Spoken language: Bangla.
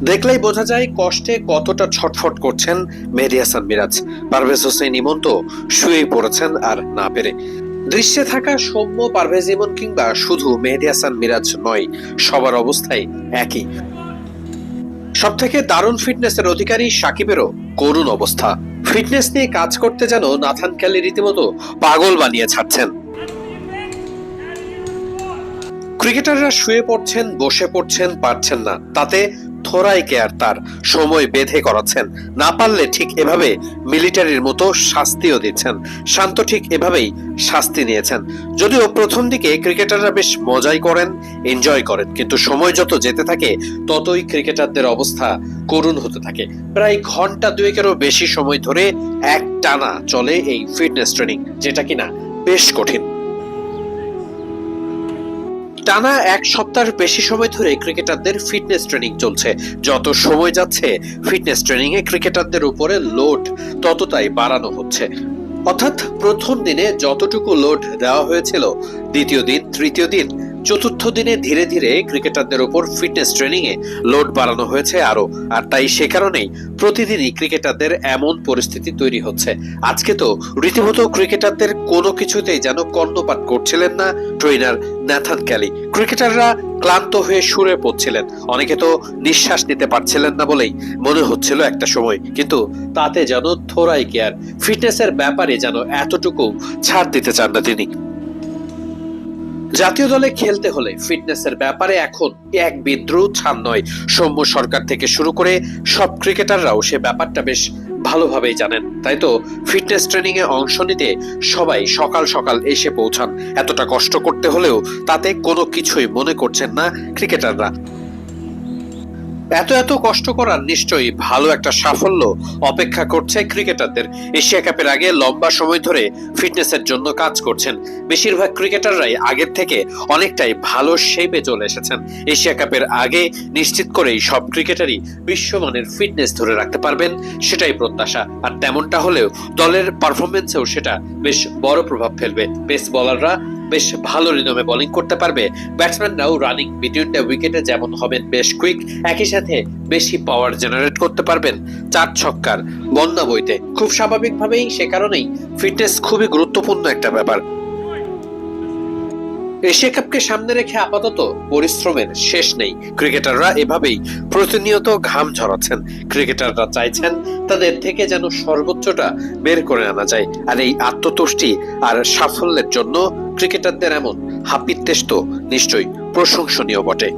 দেখলেই বোঝা যায় কষ্টে কতটা ছটফট করছেন মেহেদী হাসান মিরাজ। পারভেজ হোসেন ইমন তো শুয়েই পড়েছেন আর না পেরে। দৃশ্যে থাকা সৌম্য, পারভেজ ইমন কিংবা শুধু মেহেদী হাসান মিরাজ নয়, সবার অবস্থাই একই। সবথেকে দারুণ ফিটনেসের অধিকারী সাকিবেরও করুণ অবস্থা। ফিটনেস নিয়ে কাজ করতে যেন নাথান ক্যালি রীতিমতো পাগল বানিয়ে ছাড়ছেন। ক্রিকেটাররা শুয়ে পড়ছেন, বসে পড়ছেন, পারছেন না, তাতে থোড়াই কেয়ার তার সময় বেঁধে করাচ্ছেন। না পারলে ঠিক এভাবে মিলিটারির মতো শাস্তিও দিচ্ছেন। শান্ত ঠিক এভাবেই শাস্তি নিয়েছেন। যদিও প্রথম দিকে ক্রিকেটাররা বেশ মজাই করেন, এনজয় করেন, কিন্তু সময় যত যেতে থাকে ততই ক্রিকেটারদের অবস্থা করুণ হতে থাকে। প্রায় ঘন্টা দুয়েকেরও বেশি সময় ধরে এক টানা চলে এই ফিটনেস ট্রেনিং, যেটা কিনা বেশ কঠিন। টানা এক সপ্তাহের বেশি সময় ধরে ক্রিকেটারদের ফিটনেস ট্রেনিং চলছে। যত সময় যাচ্ছে ফিটনেস ট্রেনিং এ ক্রিকেটারদের উপরে লোড ততটাই বাড়ানো হচ্ছে। অর্থাৎ প্রথম দিনে যতটুকু লোড দেওয়া হয়েছিল, দ্বিতীয় দিন, তৃতীয় দিন, চতুর্থ দিনে ধীরে ধীরে ক্রিকেটারদের উপর ফিটনেস ট্রেনিং এ লোড বাড়ানো হয়েছে আরো। আর তাই সে কারণেই প্রতিদিনই ক্রিকেটারদের এমন পরিস্থিতি তৈরি হচ্ছে। আজকে তো রীতিমতো ক্রিকেটারদের কোনো কিছুতেই যেন কর্ণপাত করছিলেন না ট্রেনার ন্যাথান ক্যালি। ক্রিকেটাররা ক্লান্ত হয়ে শুয়ে পড়ছিলেন, অনেকে তো নিঃশ্বাস নিতে পারছিলেন না বলেই মনে হচ্ছিল একটা সময়। কিন্তু তাতে যেন থোড়াই কেয়ার, ফিটনেসের ব্যাপারে যেন এতটুকু ছাড় দিতে চান না তিনি। জাতীয় দলে খেলতে হলে ফিটনেসের ব্যাপারে এখন এক বিদ্রুহ ছাড় নয়। সৌম্য সরকার থেকে শুরু করে সব ক্রিকেটাররাও সে ব্যাপারটা বেশ ভালোভাবেই জানেন। তাই তো ফিটনেস ট্রেনিং এ অংশ নিতে সবাই সকাল সকাল এসে পৌঁছান। এতটা কষ্ট করতে হলেও তাতে কোনো কিছুই মনে করছেন না ক্রিকেটাররা। এত এত কষ্ট করার নিশ্চয়ই ভালো একটা সাফল্য অপেক্ষা করছে ক্রিকেটারদের। এশিয়া কাপের আগে লম্বা সময় ধরে ফিটনেসের জন্য কাজ করছেন। বেশিরভাগ ক্রিকেটাররাই আগের থেকে অনেকটাই ভালো শেপে চলে এসেছেন। এশিয়া কাপের আগে নিশ্চিত করেই সব ক্রিকেটারই বিশ্বমানের ফিটনেস ধরে রাখতে পারবেন, সেটাই প্রত্যাশা। আর তেমনটা হলেও দলের পারফরমেন্সেও সেটা বেশ বড় প্রভাব ফেলবে। পেস বোলাররা বেশ ভালো রিদমে বোলিং করতে পারবে, ব্যাটসম্যানরাও রানিং বিটুইন দ্য উইকেটে যেমন হবেন বেশ কুইক, একই সাথে বেশি পাওয়ার জেনারেট করতে পারবেন চার ছক্কার বন্যা বইতে। খুব স্বাভাবিকভাবেই সে কারণেই ফিটনেস খুবই গুরুত্বপূর্ণ একটা ব্যাপার। এশিয়া কাপকে সামনে রেখে আপাতত পরিশ্রমের শেষ নেই। ক্রিকেটাররা এভাবেই প্রতিনিয়ত ঘাম ঝরাচ্ছেন। ক্রিকেটাররা চাইছেন তাদের থেকে যেন সর্বোচ্চটা বের করে আনা যায়। আর এই আত্মতুষ্টি আর সাফল্যের জন্য ক্রিকেটারদের এমন হাপিত্যেশ তো নিশ্চয়ই প্রশংসনীয় বটে।